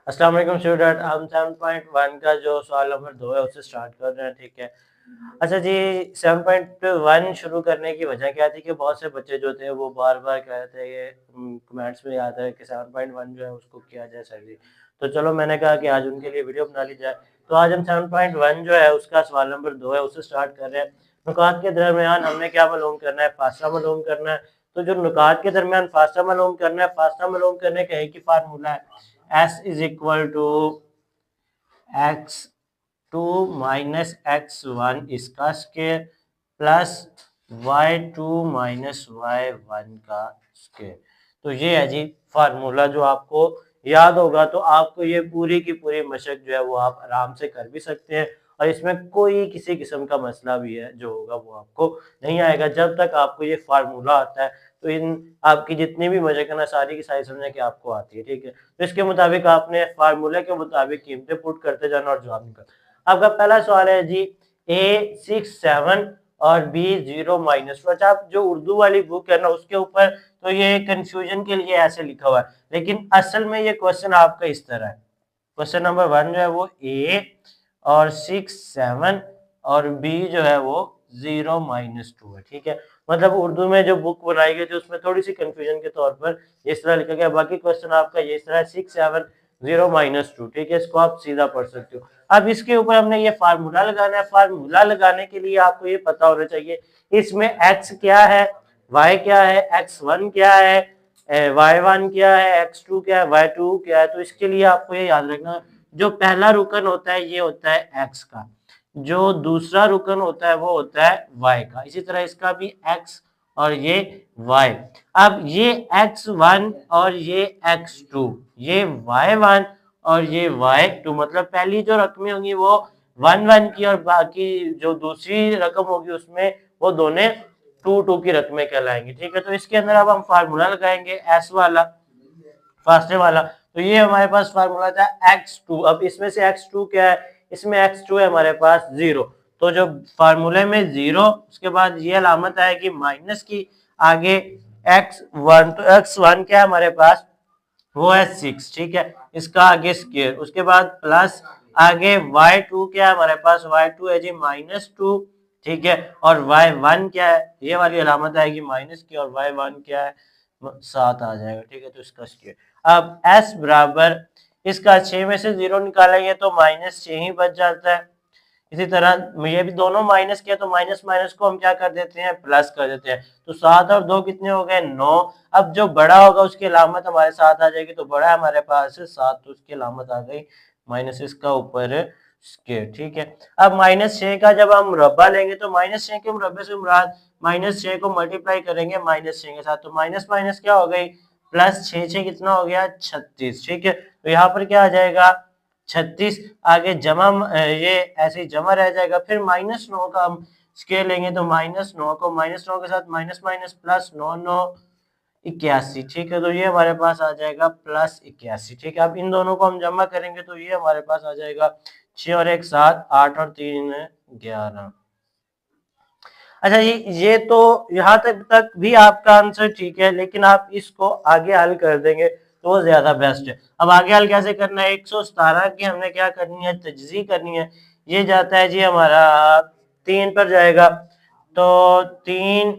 अस्सलाम वालेकुम स्टूडेंट। हम 7.1 का जो सवाल नंबर 2 है उससे स्टार्ट कर रहे हैं, ठीक है। अच्छा जी, 7.1 शुरू करने की वजह क्या थी कि बहुत से बच्चे जो थे वो बार-बार कह रहे थे ये कमेंट्स में आता है कि 7.1 जो है उसको किया जाए सर जी। तो चलो मैंने कहा कि आज उनके लिए वीडियो बना ली जाए। तो आज हम 7.1 जो है उसका सवाल नंबर 2 है उससे स्टार्ट कर रहे हैं। नुकात के दरमियान हमने क्या मालूम करना है? फासला मालूम करना है। तो जो नुकात के दरमियान फासला मालूम करना है, फासला मालूम करने का एक ही फार्मूला है, S is equal to x2 minus x1 इसका square plus y2 minus y1 का स्क्वायर। तो ये है जी फार्मूला, जो आपको याद होगा तो आपको ये पूरी की पूरी मशक जो है वो आप आराम से कर भी सकते हैं, और इसमें कोई किसी किस्म का मसला भी है जो होगा वो आपको नहीं आएगा जब तक आपको ये फार्मूला आता है। तो इन आपकी जितनी भी मशक है ना, सारी की सारी समझने की आपको आती है, ठीक है। तो इसके मुताबिक आपने फार्मूले के मुताबिक कीमतें पुट करते जाना और जवाब निकालना। आपका पहला सवाल है जी, ए 6 7 और बी 0 - 2। अच्छा, आप जो उर्दू वाली बुक है ना उसके ऊपर तो ये कंफ्यूजन के लिए ऐसे लिखा हुआ है, लेकिन असल में ये क्वेश्चन आपका इस तरह है। क्वेश्चन नंबर 1 जो है वो ए और 6 7 और बी जो है वो 0 - 2 है, ठीक है। मतलब उर्दू में जो बुक बनाई गई थी उसमें थोड़ी सी कंफ्यूजन के तौर पर इस तरह लिखा गया, बाकी क्वेश्चन आपका ये इस तरह 6 7 0 - 2, ठीक है। इसको आप सीधा पढ़ सकते हो। अब इसके ऊपर हमने ये फार्मूला लगाना है। फार्मूला लगाने के लिए आपको ये पता होना चाहिए इसमें x क्या है, y क्या है, x1 क्या है, y1 क्या है, x2 क्या है, y2 क्या है। तो इसके लिए आपको ये याद रखना, जो पहला रुकन होता है ये होता है x का, जो दूसरा रुकन होता है वो होता है y का, इसी तरह इसका भी x और ये y। अब ये x1 और ये x2, ये y1 और ये y2, मतलब पहली जो रकमें होंगी वो 1 1 की, और बाकी जो दूसरी रकम होगी उसमें वो दोनों 2 2 की रकमें कहलाएंगी, ठीक है। तो इसके अंदर अब हम फार्मूला लगाएंगे s वाला, फासले वाला। तो ये हमारे पास फार्मूला था x2। अब इसमें से x2 क्या है? इसमें x2 है हमारे पास 0। तो जो फार्मूले में 0 उसके बाद ये अलामत आएगी माइनस की, आगे x1, तो x1 क्या है हमारे पास? वो है 6, ठीक है। इसका आगे स्क्वायर, उसके बाद प्लस, आगे y2 क्या है हमारे पास? y2 है जी -2, ठीक है। और y1 क्या है? ये वाली अलामत आएगी माइनस की, और y1 क्या है? 7 आ जाएगा, ठीक है। तो इसका स्क्वायर। अब s बराबर, इसका 6 में से 0 निकालेंगे तो -6 ही बच जाता है। इसी तरह ये भी दोनों माइनस किया तो माइनस माइनस को हम क्या कर देते हैं? प्लस कर देते हैं। तो 7 और 2 कितने हो गए? 9। अब जो बड़ा होगा उसकी अलामत हमारे साथ आ जाएगी, तो बड़ा हमारे पास है 7, तो उसकी अलामत आ गई माइनस इसका ऊपर स्क्वायर, ठीक है। अब -6 का जब हम मुरब्बा लेंगे तो -6 के मुरब्बे से मुराद -6 को मल्टीप्लाई करेंगे -6 के साथ, तो माइनस माइनस क्या हो गई? प्लस 6 6 कितना हो गया? 36, ठीक है। तो यहाँ पर क्या आ जाएगा? 36। आगे जमा, ये ऐसे ही जमा रह जाएगा। फिर -9 का हम स्केल लेंगे तो -9 को -9 के साथ माइनस माइनस प्लस 9 9 81, ठीक है। तो ये हमारे पास आ जाएगा +81, ठीक है। अब इन दोनों को हम जमा करेंगे तो ये हमारे पास आ जाएगा 6 और 1 7, 8 और 3 11। अच्छा ये तो यहाँ तक भी आपका आंसर ठीक है, लेकिन आप इसको आगे हल कर देंगे तो वो ज्यादा बेस्ट है। अब आगे हल कैसे करना है? 117 की हमने क्या करनी है? तजज़ी करनी है। ये जाता है जी हमारा 3 पर जाएगा, तो 3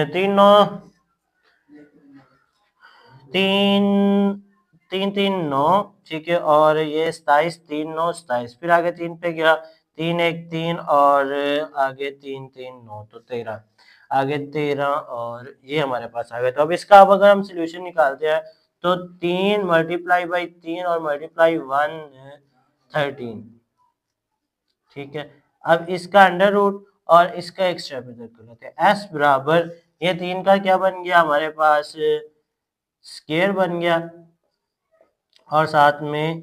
3 9 3 3 3 9, ठीक है। और ये 27, 3 9 27, फिर आगे 3 पे गया, 3 1 3 और आगे 3 3 9, तो 13, आगे 13 और ये हमारे पास आ गया। तो अब इसका अब अगर हम सोल्यूशन निकालते हैं तो 3 × 3 और मल्टीप्लाई 1 13, ठीक है। अब इसका अंडर रूट और इसका एक स्टेप इधर कर लेते हैं। s बराबर, ये 3 का क्या बन गया हमारे पास? स्क्वायर बन गया, और साथ में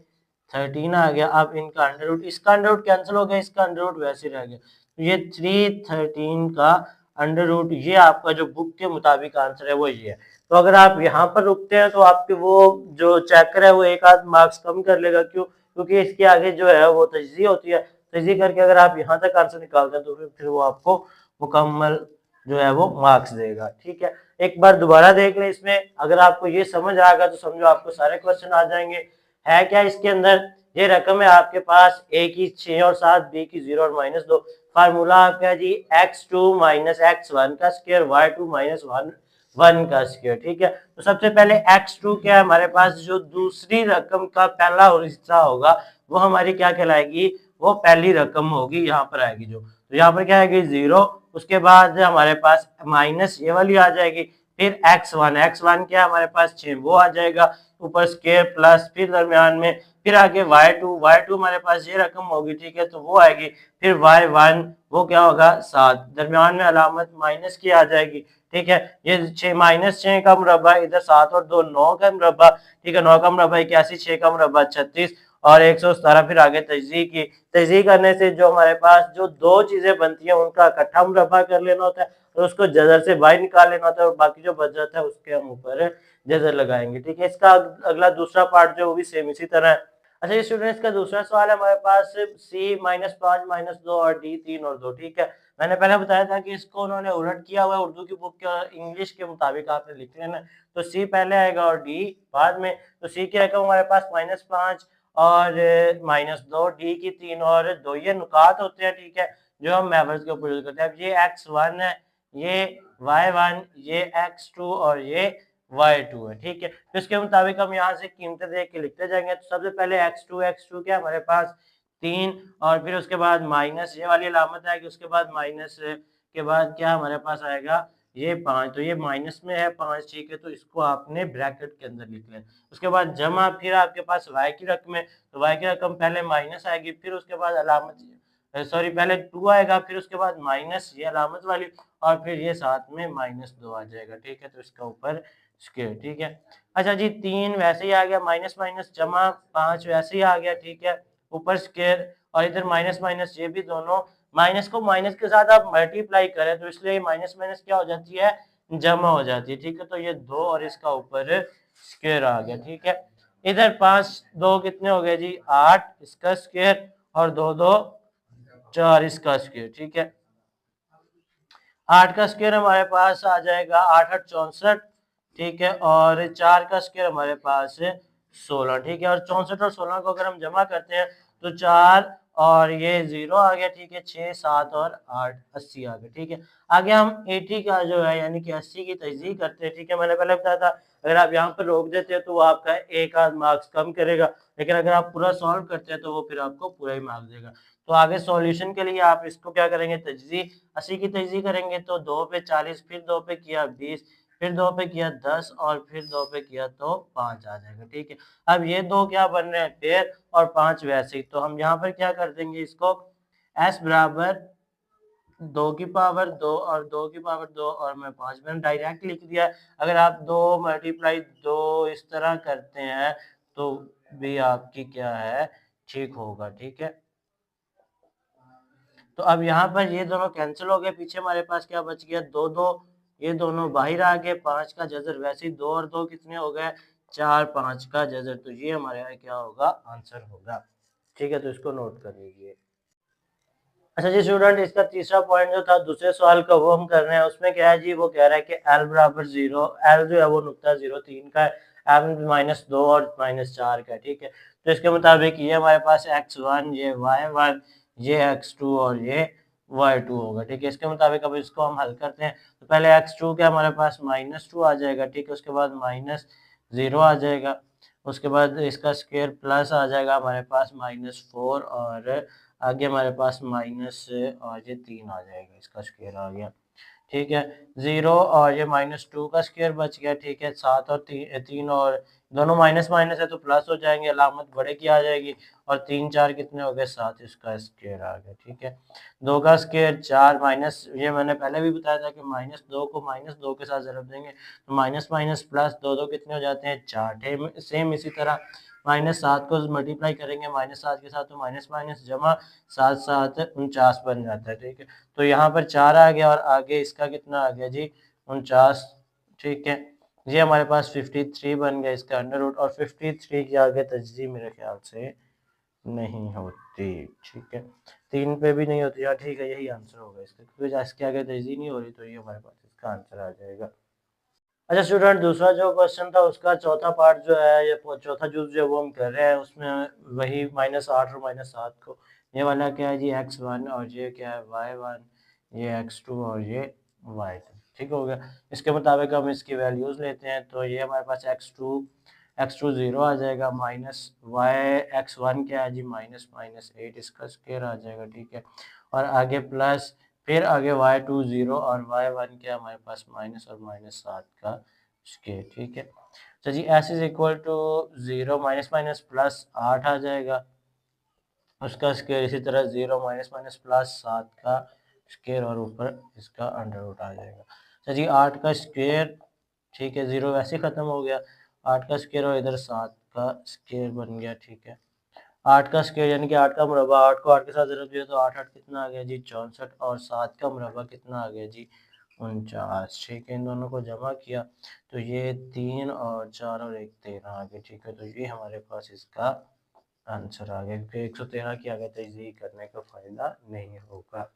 13 आ गया। अब इनका अंडर रूट, इसका अंडर रूट कैंसिल हो गया, इसका अंडर रूट वैसे रह गया। तो ये 313 का अंडर रूट, ये आपका जो बुक के मुताबिक आंसर है वो ये है। तो अगर आप यहाँ पर रुकते हैं तो आपके वो जो चेकर है वो एक आध मार्क्स कम कर लेगा। क्यों? क्योंकि इसके आगे जो है वो तजज़ी होती है। तजज़ी करके अगर आप यहाँ तक आंसर निकालते हैं तो फिर वो आपको मुकम्मल जो है वो मार्क्स देगा, ठीक है। एक बार दोबारा देख लें इसमें, अगर आपको ये समझ आ गया तो समझो आपको सारे क्वेश्चन आ जाएंगे। है क्या इसके अंदर, ये रकम है आपके पास a की 6 और 7, b की 0 और -2। फार्मूला आपका है जी x2 माइनस x1 का स्क्वायर y2 माइनस 1 का स्क्वायर। ठीक है, तो सबसे पहले x2 क्या है हमारे पास, जो दूसरी रकम का पहला हिस्सा होगा वो हमारी क्या कहलाएगी, वो पहली रकम होगी, यहाँ पर आएगी जो, तो यहाँ पर क्या आएगी 0, उसके बाद हमारे पास माइनस ये वाली आ जाएगी, फिर x1 क्या हमारे पास 6 वो आ जाएगा, ऊपर स्क्वायर प्लस, फिर दरमियान में, फिर आगे y2 हमारे पास ये रकम होगी। ठीक है, तो वो आएगी, फिर y1 वो क्या होगा 7, दरमियान में अलामत माइनस की आ जाएगी। ठीक है, ये 6 -6 का मुरब्बा, इधर 7 और 2 9 का मुरब्बा। ठीक है, 9 का मुरब्बा 81, 6 का मुरब्बा 36 और 117। फिर आगे तजज़ी की, तजज़ी करने से जो हमारे पास जो दो चीजें बनती हैं उनका इकट्ठा मुरब्बा कर लेना होता है और उसको जजर से बाहर निकाल लेना होता है, और बाकी जो बच जाता है उसके हम ऊपर जजर लगाएंगे। ठीक है, इसका अगला दूसरा पार्ट जो वो भी सेम इसी तरह है। अच्छा ये स्टूडेंट्स का दूसरा सवाल है हमारे पास सी -5 -2 और डी 3 और 2। ठीक है, मैंने पहले बताया था कि इसको उन्होंने उलट किया हुआ है, उर्दू की बुक के और इंग्लिश के मुताबिक आपने लिख लेना, तो सी पहले आएगा और डी बाद में। तो सी की रकम हमारे पास -5 और -2, डी की 3 और 2, ये नुकात होते हैं। ठीक है, जो हम मैवर्स के ऊपर यूज करते हैं। अब ये x1 है, ये y1, ये x2 और ये y2 है। ठीक है, तो इसके मुताबिक हम यहाँ से कीमतें देख के लिखते जाएंगे। तो सबसे पहले x2 क्या हमारे पास 3, और फिर उसके बाद माइनस ये वाली अलामत आएगी, उसके बाद माइनस के बाद क्या हमारे पास आएगा ये 5, तो ये माइनस में है 5। ठीक है, तो इसको आपने ब्रैकेट के अंदर लिख लें। उसके बाद जमा, फिर आपके पास y की रकम है, तो y की रकम पहले माइनस आएगी, फिर उसके बाद अलामत सॉरी पहले 2 आएगा, फिर उसके बाद माइनस ये अलामत वाली, और फिर ये साथ में -2 आ जाएगा। ठीक है, तो इसका ऊपर स्क्वायर। ठीक है, अच्छा जी 3 वैसे ही आ गया, माइनस माइनस जमा 5 वैसे ही आ गया। ठीक है, ऊपर स्क्वायर, और इधर माइनस माइनस, ये भी दोनों माइनस को माइनस के साथ आप मल्टीप्लाई करें तो इसलिए माइनस माइनस क्या हो जाती है, जमा हो जाती है। ठीक है, तो ये 2 और इसका ऊपर स्क्वायर आ गया। ठीक है, इधर 5 2 कितने हो गए जी 8, इसका स्क्वायर, और 2 2 4 इसका स्क्वायर। ठीक है, 8 का स्क्वायर हमारे पास आ जाएगा 8 8 64। ठीक है, और 4 का स्क्वायर हमारे पास 16। ठीक है, और 64 और 16 को अगर हम जमा करते हैं तो 4 और ये 0 आ गया। ठीक है, 6 7 और 8 80 आ गया। ठीक है, आगे हम 80 का जो है यानी कि 80 की तजज़ीह करते हैं। ठीक है, मैंने पहले बताया था अगर आप यहाँ पर रोक देते हैं तो वो आपका एक आध मार्क्स कम करेगा, लेकिन अगर आप पूरा सॉल्व करते हैं तो वो फिर आपको पूरा ही मार्क्स देगा। तो आगे सॉल्यूशन के लिए आप इसको क्या करेंगे, तजज़ीह 80 की तजज़ीह करेंगे तो 2 पे 40, फिर 2 पे किया 20, फिर 2 पे किया 10 और फिर 2 पे किया तो 5 आ जाएगा। ठीक है, अब ये 2 क्या बन रहे हैं पेयर, और 5 वैसे ही, तो हम यहाँ पर क्या कर देंगे इसको s बराबर 2 की पावर 2 और 2 की पावर 2 और मैं 5 मैंने डायरेक्ट लिख दिया। अगर आप 2 मल्टीप्लाई 2 इस तरह करते हैं तो भी आपकी क्या है ठीक होगा। ठीक है, तो अब यहाँ पर ये दोनों कैंसिल हो गए, पीछे हमारे पास क्या बच गया 2 2, ये दोनों बाहर आ गए, 5 का जजर वैसे ही 2 और 2 कितने हो गए 4, 5 का जजर, तो ये हमारे यहाँ क्या होगा आंसर होगा। ठीक है, तो इसको नोट कर लीजिए। अच्छा जी स्टूडेंट, इसका तीसरा पॉइंट जो था दूसरे सवाल का वो हम कर रहे हैं। उसमें क्या है जी, वो कह रहा है कि l बराबर 0, l जो है वो नुक्ता 0 3 का है, m -2 और -4 का है। ठीक है, तो इसके मुताबिक ये हमारे पास x1, ये y1, ये x2 और ये y2 होगा। ठीक है, इसके मुताबिक अब इसको हम हल करते हैं। तो पहले x2 के हमारे पास -2 आ जाएगा। ठीक है, उसके बाद -0 आ जाएगा, उसके बाद इसका स्क्वायर प्लस आ जाएगा हमारे पास -4, और आगे हमारे पास माइनस और ये 3 आ जाएगा, इसका स्क्वायर आ गया। ठीक है, 0 और ये -2 का स्क्वायर बच गया। ठीक है, 7 और 3 और दोनों माइनस माइनस है तो प्लस हो जाएंगे, अलामत बड़े की आ जाएगी, और 3 4 कितने हो गए 7, इसका स्क्वायर आ गया। ठीक है, 2 का स्क्वायर 4 माइनस, ये मैंने पहले भी बताया था कि -2 को -2 के साथ ज़रब देंगे तो माइनस माइनस प्लस 2 2 कितने हो जाते हैं 4। सेम इसी तरह -7 को मल्टीप्लाई करेंगे -7 के साथ तो माइनस माइनस जमा 7 7 49 बन जाता है। ठीक है, तो यहाँ पर 4 आ गया और आगे इसका कितना आ गया जी 49। ठीक है, ये हमारे पास 53 बन गया इसका अंडर रूट, और 53 की आगे तजज़ीह मेरे ख्याल से नहीं होती। ठीक है, 3 पे भी नहीं होती। यार ठीक है, यही आंसर होगा इसका, क्योंकि इसके आगे तजज़ीह नहीं हो रही तो ये हमारे पास इसका आंसर आ जाएगा। अच्छा स्टूडेंट, दूसरा जो क्वेश्चन था उसका चौथा पार्ट जो है, ये चौथा जूस जो वो हम कर रहे हैं, उसमें वही -8 और -7 को, ये वाला क्या है जी x1 और ये क्या है y1, ये x2 और ये y2। ठीक हो गया। इसके मुताबिक हम इसकी वैल्यूज लेते हैं, तो ये हमारे पास x2 0 आ जाएगा, माइनस x1 क्या है जी -8, इसका स्क्वायर आ जाएगा। ठीक है, और आगे प्लस, फिर आगे y2 0 और y1 क्या हमारे पास माइनस और -7 का स्क्वायर। ठीक है, तो G s is equal to 0 minus minus plus 8 आ जाएगा, उसका स्क्वायर इसी तरह 0 माइनस माइनस प्लस 7 का स्क्वायर और ऊपर इसका अंडर रूट आ जाएगा। तो जी 8 का स्क्वायर, ठीक है 0 वैसे ख़त्म हो गया, 8 का स्क्वायर और इधर 7 का स्क्वायर बन गया। ठीक है, 8 का स्क्वायर यानी कि 8 का मुरब्बा, 8 को 8 के साथ ज़रूर दिया तो 8 8 कितना आ गया जी 64, और 7 का मुरब्बा कितना आ गया जी 49। ठीक है, इन दोनों को जमा किया तो ये 3 और 4 और 1 13 आ गया। ठीक है, तो ये हमारे पास इसका आंसर आ गया, क्योंकि 113 की आगे तजदीद करने का फ़ायदा नहीं होगा।